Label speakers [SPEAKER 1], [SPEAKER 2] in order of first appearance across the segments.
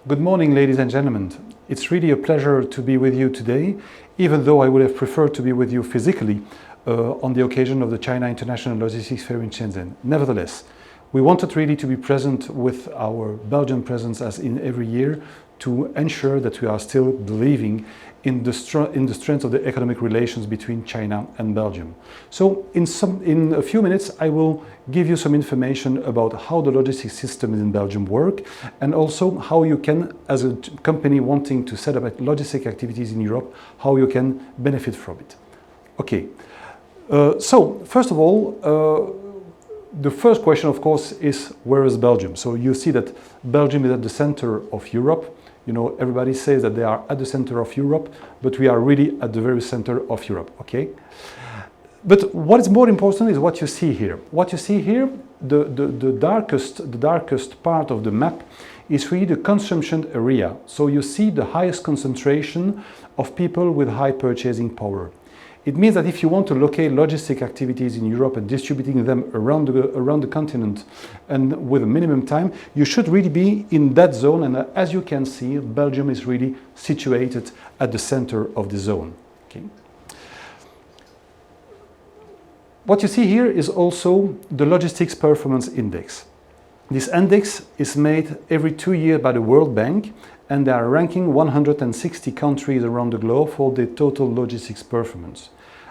[SPEAKER 1] Good morning, ladies and gentlemen. It's really a pleasure to be with you today, even though I would have preferred to be with you physically on the occasion of the China International Logistics Fair in Shenzhen. Nevertheless, we wanted really to be present with our Belgian presence as in every year to ensure that we are still believing in the strength of the economic relations between China and Belgium. So in a few minutes I will give you some information about how the logistics system in Belgium work, and also how you can, as a company wanting to set up logistic activities in Europe, how you can benefit from it. Okay, so first of all, the first question, of course, is where is Belgium? So you see that Belgium is at the center of Europe. You know, everybody says that they are at the center of Europe, but we are really at the very center of Europe, okay? But what is more important is what you see here. What you see here, the darkest part of the map is really the consumption area. So you see the highest concentration of people with high purchasing power. It means that if you want to locate logistic activities in Europe and distributing them around the continent and with a minimum time, you should really be in that zone. And as you can see, Belgium is really situated at the center of the zone. Okay. What you see here is also the Logistics Performance Index. This index is made every 2 years by the World Bank, and they are ranking 160 countries around the globe for the total logistics performance.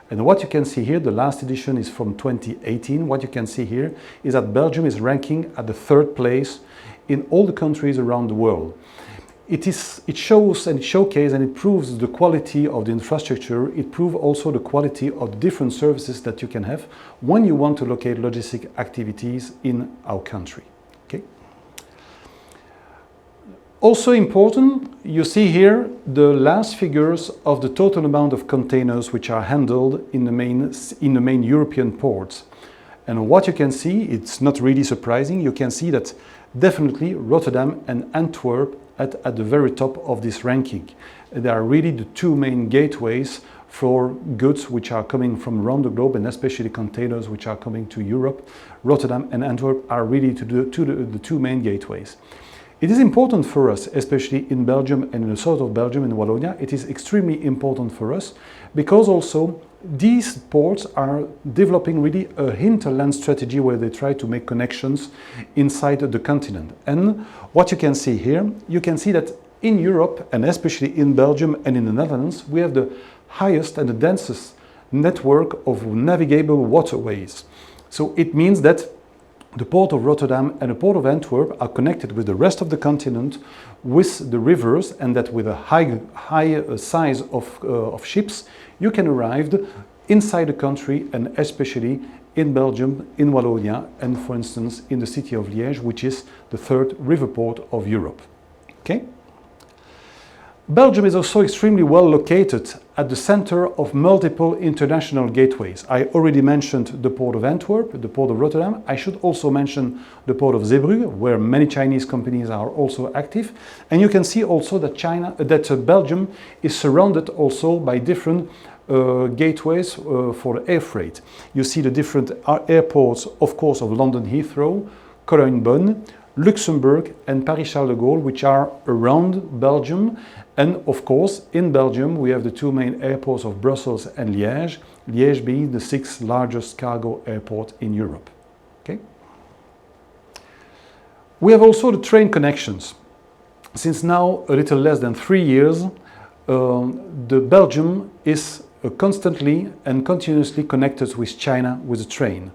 [SPEAKER 1] And what you can see here, the last edition is from 2018, what you can see here is that Belgium is ranking at the 3rd place in all the countries around the world. It shows and it showcases and it proves the quality of the infrastructure. It proves also the quality of the different services that you can have when you want to locate logistic activities in our country. Okay. Also important, you see here the last figures of the total amount of containers which are handled in the main European ports. And what you can see, it's not really surprising, you can see that definitely Rotterdam and Antwerp at the very top of this ranking. They are really the two main gateways for goods which are coming from around the globe, and especially containers which are coming to Europe. Rotterdam and Antwerp are really the two main gateways. It is important for us, especially in Belgium and in the south of Belgium, in Wallonia. It is extremely important for us because also these ports are developing really a hinterland strategy where they try to make connections inside the continent. And what you can see here, you can see that in Europe, and especially in Belgium and in the Netherlands, we have the highest and the densest network of navigable waterways. So it means that the port of Rotterdam and the port of Antwerp are connected with the rest of the continent with the rivers, and that with a high size of ships, you can arrive inside the country, and especially in Belgium, in Wallonia, and for instance in the city of Liège, which is the 3rd river port of Europe. Okay? Belgium is also extremely well located at the center of multiple international gateways. I already mentioned the port of Antwerp, the port of Rotterdam. I should also mention the port of Zeebrugge, where many Chinese companies are also active. And you can see also that Belgium is surrounded also by different gateways for air freight. You see the different airports, of course, of London Heathrow, Cologne-Bonn, Luxembourg and Paris-Charles de Gaulle, which are around Belgium. And of course, in Belgium, we have the two main airports of Brussels and Liège, Liège being the 6th largest cargo airport in Europe. Okay? We have also the train connections. Since now a little less than 3 years, Belgium is constantly and continuously connected with China with a train.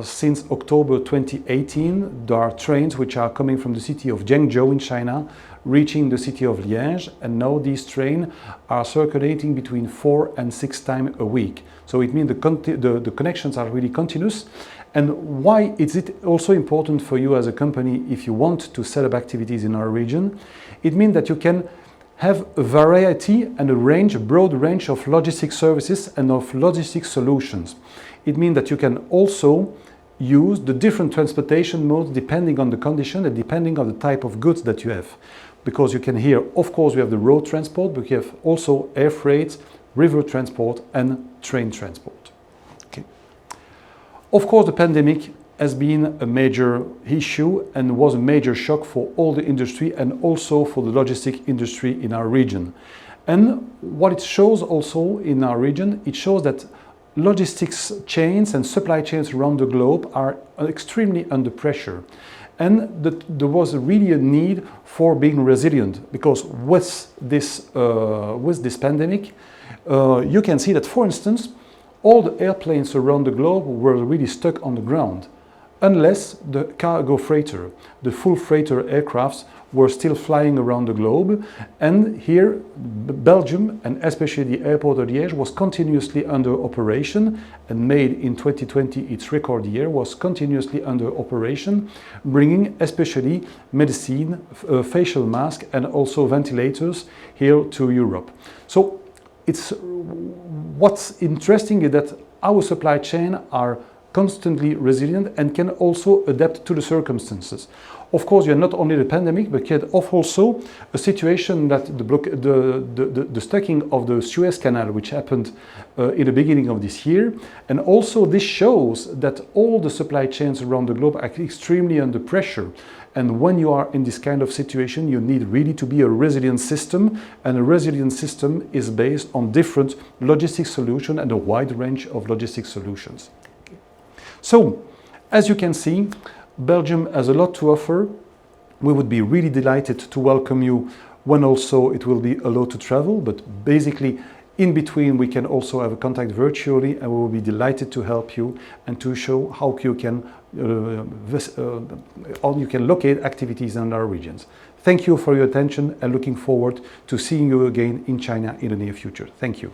[SPEAKER 1] Since October 2018, there are trains which are coming from the city of Zhengzhou in China, reaching the city of Liège, and now these trains are circulating between 4 and 6 times a week. So it means the connections are really continuous. And why is it also important for you as a company if you want to set up activities in our region? It means that you can have a variety and a broad range of logistics services and of logistics solutions. It means that you can also use the different transportation modes depending on the condition and depending on the type of goods that you have. Because you can here, of course, we have the road transport, but you have also air freight, river transport and train transport. Okay. Of course, the pandemic has been a major issue and was a major shock for all the industry and also for the logistic industry in our region. And what it shows also in our region, it shows that logistics chains and supply chains around the globe are extremely under pressure. And there was really a need for being resilient, because with this pandemic, you can see that, for instance, all the airplanes around the globe were really stuck on the ground, unless the cargo freighter, the full freighter aircrafts, were still flying around the globe. And here, Belgium, and especially the airport of Liège, was continuously under operation, and made in 2020 its record year, was continuously under operation, bringing especially medicine, facial masks, and also ventilators here to Europe. So what's interesting is that our supply chain are constantly resilient and can also adapt to the circumstances. Of course, you have not only the pandemic, but you have also a situation that the stocking of the Suez Canal, which happened in the beginning of this year. And also this shows that all the supply chains around the globe are extremely under pressure. And when you are in this kind of situation, you need really to be a resilient system. And a resilient system is based on different logistics solutions and a wide range of logistics solutions. So, as you can see, Belgium has a lot to offer. We would be really delighted to welcome you when also it will be allowed to travel, but basically in between we can also have a contact virtually, and we will be delighted to help you and to show how you can locate activities in our regions. Thank you for your attention, and looking forward to seeing you again in China in the near future. Thank you.